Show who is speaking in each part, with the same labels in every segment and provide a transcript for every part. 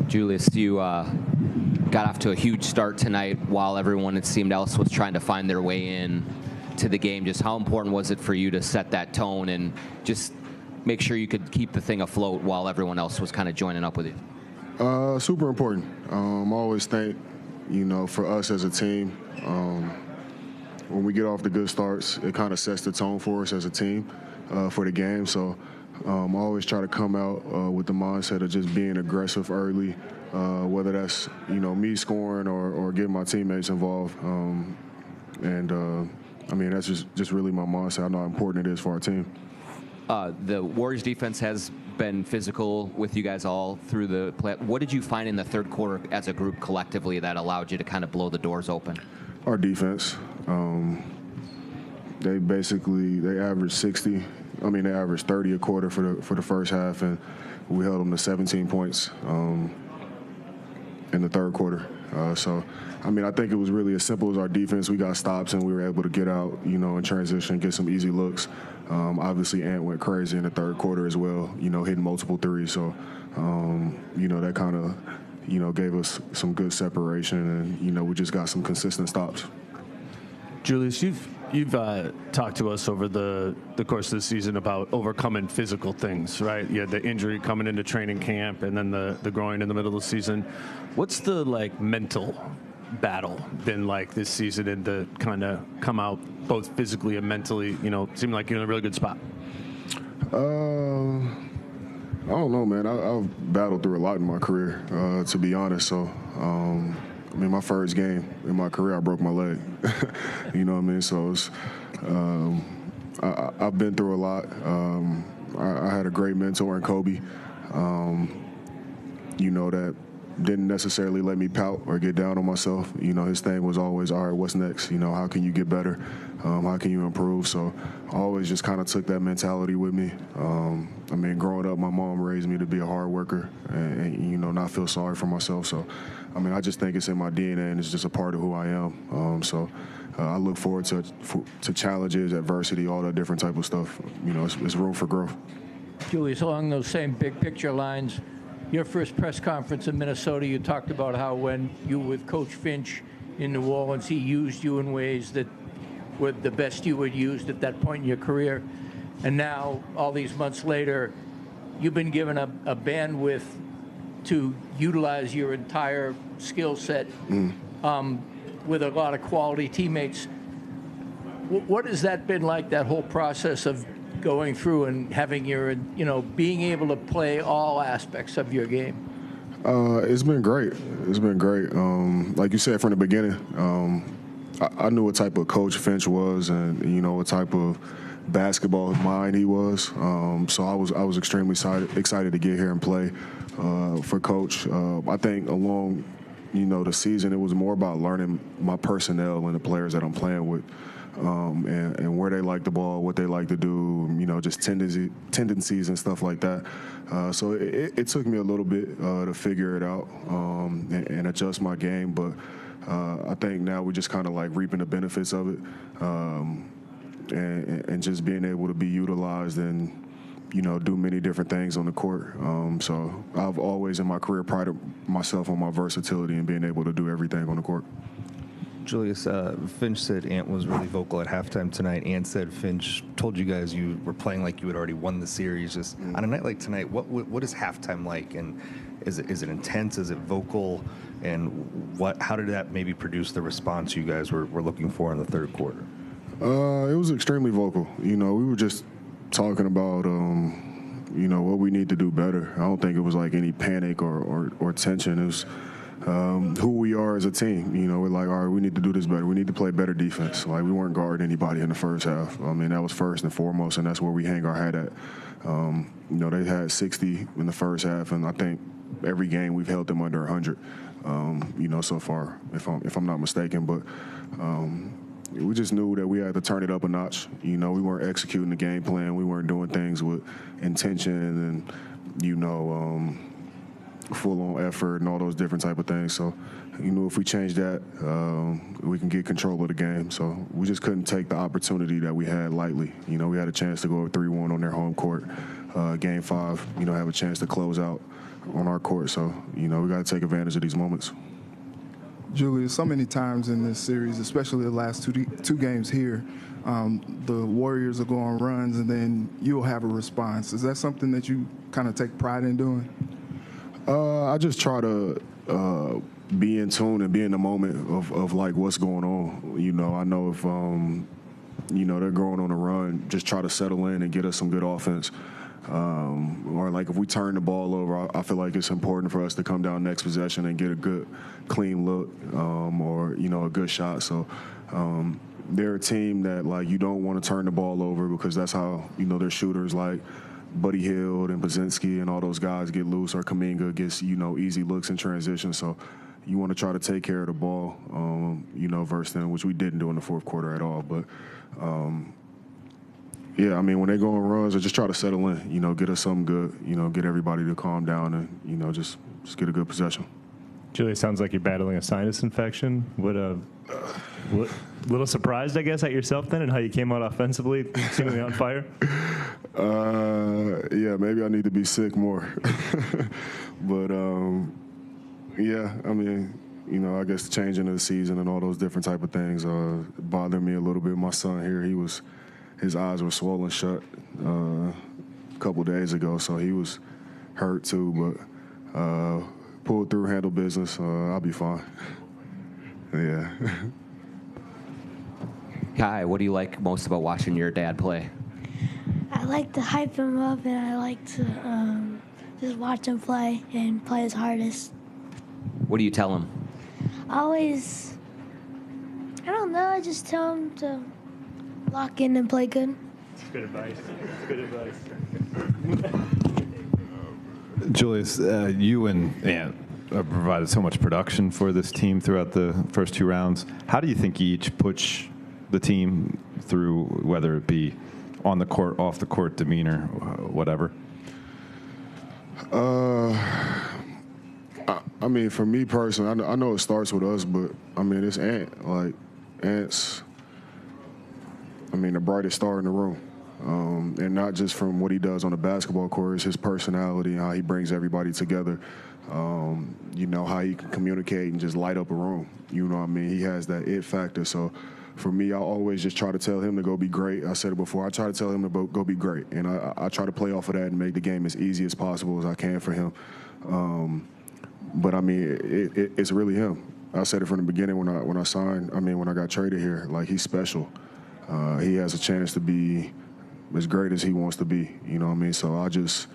Speaker 1: Julius, you got off to a huge start tonight while everyone, it seemed, else was trying to find their way in to the game. Just how important was it for you to set that tone and just make sure you could keep the thing afloat while everyone else was kind of joining up with you?
Speaker 2: Super important. I always think, for us as a team, when we get off the good starts, it kind of sets the tone for us as a team for the game. So I always try to come out with the mindset of just being aggressive early, whether that's, me scoring or getting my teammates involved. That's just really my mindset. I know how important it is for our team.
Speaker 1: The Warriors defense has been physical with you guys all through the play. What did you find in the third quarter as a group collectively that allowed you to kind of blow the doors open?
Speaker 2: Our defense. They averaged 60. They averaged 30 a quarter for the first half, and we held them to 17 points in the third quarter. I think it was really as simple as our defense. We got stops, and we were able to get out, in transition, get some easy looks. Obviously, Ant went crazy in the third quarter as well, hitting multiple threes. So, that kind of, gave us some good separation, and, we just got some consistent stops.
Speaker 3: Julius, you've talked to us over the course of the season about overcoming physical things, right? You had the injury coming into training camp and then the groin in the middle of the season. What's the mental battle been like this season and to kind of come out both physically and mentally, seem like you're in a really good spot?
Speaker 2: I don't know, man. I've battled through a lot in my career, to be honest. So, my first game in my career, I broke my leg. You know what I mean? So I've been through a lot. I had a great mentor in Kobe, that didn't necessarily let me pout or get down on myself. His thing was always, all right, what's next? How can you get better? How can you improve? So I always just kind of took that mentality with me. Growing up, my mom raised me to be a hard worker and not feel sorry for myself. So, I just think it's in my DNA and it's just a part of who I am. I look forward to challenges, adversity, all that different type of stuff. It's room for growth.
Speaker 4: Julius, along those same big picture lines, your first press conference in Minnesota, you talked about how when you were with Coach Finch in New Orleans, he used you in ways that were the best you had used at that point in your career. And now, all these months later, you've been given a bandwidth to utilize your entire skill set with a lot of quality teammates. What has that been like, that whole process of going through and having your, being able to play all aspects of your game?
Speaker 2: It's been great. It's been great. Like you said from the beginning, I knew what type of coach Finch was and, what type of basketball mind he was. So I was extremely excited to get here and play for Coach. I think along, the season, it was more about learning my personnel and the players that I'm playing with. And where they like the ball, what they like to do, just tendencies and stuff like that. So it took me a little bit to figure it out and adjust my game. But I think now we're just kind of reaping the benefits of it and just being able to be utilized and, do many different things on the court. So I've always in my career prided myself on my versatility and being able to do everything on the court.
Speaker 5: Julius, Finch said Ant was really vocal at halftime tonight. Ant said Finch told you guys you were playing like you had already won the series. Just on a night like tonight, what is halftime like? And is it intense? Is it vocal? And how did that maybe produce the response you guys were looking for in the third quarter?
Speaker 2: It was extremely vocal. We were just talking about what we need to do better. I don't think it was any panic or tension. It was who we are as a team. We're all right, we need to do this better. We need to play better defense. We weren't guarding anybody in the first half. That was first and foremost, and that's where we hang our hat at. They had 60 in the first half, and I think every game we've held them under 100, so far, if I'm not mistaken. But we just knew that we had to turn it up a notch. We weren't executing the game plan. We weren't doing things with intention and, full-on effort and all those different type of things. So, if we change that, we can get control of the game. So we just couldn't take the opportunity that we had lightly. We had a chance to go 3-1 on their home court. Game 5, have a chance to close out on our court. So, we got to take advantage of these moments.
Speaker 6: Julius, so many times in this series, especially the last two games here, the Warriors will go on runs and then you'll have a response. Is that something that you kind of take pride in doing?
Speaker 2: I just try to be in tune and be in the moment of like what's going on. I know if they're going on a run, just try to settle in and get us some good offense. Or like if we turn the ball over, I feel like it's important for us to come down next possession and get a good, clean look, or a good shot. So they're a team that like you don't want to turn the ball over because that's how their shooters like Buddy Hield and Pazinski and all those guys get loose, or Kuminga gets easy looks in transition. So you want to try to take care of the ball, versus them, which we didn't do in the fourth quarter at all. But yeah, I mean, when they go on runs, I just try to settle in, get us something good, get everybody to calm down and, just get a good possession.
Speaker 7: Julius, sounds like you're battling a sinus infection. What little surprised, I guess, at yourself then and how you came out offensively, seemingly on fire?
Speaker 2: Yeah, maybe I need to be sick more. But, yeah, I mean, I guess the changing of the season and all those different type of things bothered me a little bit. My son here, his eyes were swollen shut a couple days ago, so he was hurt too, but pulled through, handled business. I'll be fine. Yeah.
Speaker 1: Kai, what do you like most about watching your dad play?
Speaker 8: I like to hype him up, and I like to just watch him play and play his hardest.
Speaker 1: What do you tell him?
Speaker 8: I don't know, I just tell him to lock in and play good.
Speaker 7: That's good advice. That's good advice.
Speaker 9: Julius, you and Ant provided so much production for this team throughout the first two rounds. How do you think you each push the team through, whether it be on the court, off the court, demeanor, whatever?
Speaker 2: I mean, for me personally, I know it starts with us, but, I mean, it's Ant. Like, Ant's, the brightest star in the room. And not just from what he does on the basketball court, it's his personality and how he brings everybody together. How he can communicate and just light up a room. He has that it factor. So for me, I always just try to tell him to go be great. I said it before. I try to tell him to go be great. And I try to play off of that and make the game as easy as possible as I can for him. But, it's really him. I said it from the beginning when I signed. When I got traded here, like, he's special. He has a chance to be as great as he wants to be, So I just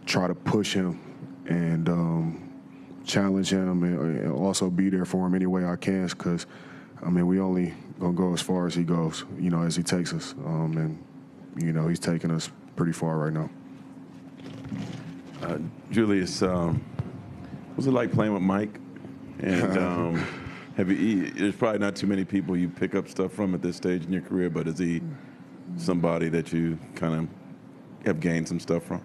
Speaker 2: try to push him and challenge him and also be there for him any way I can because, we only going to go as far as he goes, as he takes us. He's taking us pretty far right now.
Speaker 10: Julius, what's it like playing with Mike? And there's probably not too many people you pick up stuff from at this stage in your career, but is he somebody that you kind of have gained some stuff from?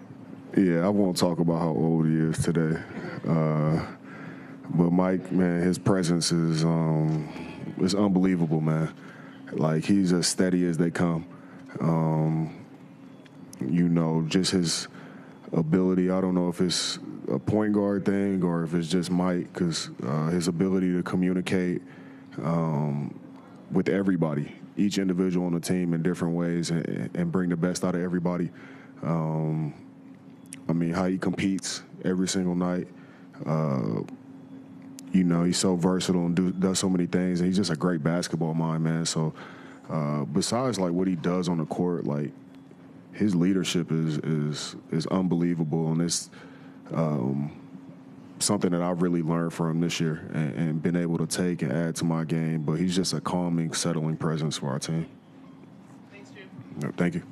Speaker 2: Yeah, I won't talk about how old he is today. But Mike, man, his presence is unbelievable, man. Like, he's as steady as they come. Just his ability. I don't know if it's a point guard thing or if it's just Mike, because his ability to communicate with everybody, each individual on the team in different ways and bring the best out of everybody. How he competes every single night. He's so versatile and does so many things, and he's just a great basketball mind, man. So besides, like, what he does on the court, like, his leadership is unbelievable, and it's something that I've really learned from him this year and been able to take and add to my game. But he's just a calming, settling presence for our team.
Speaker 11: Thanks, Jim.
Speaker 2: Thank you.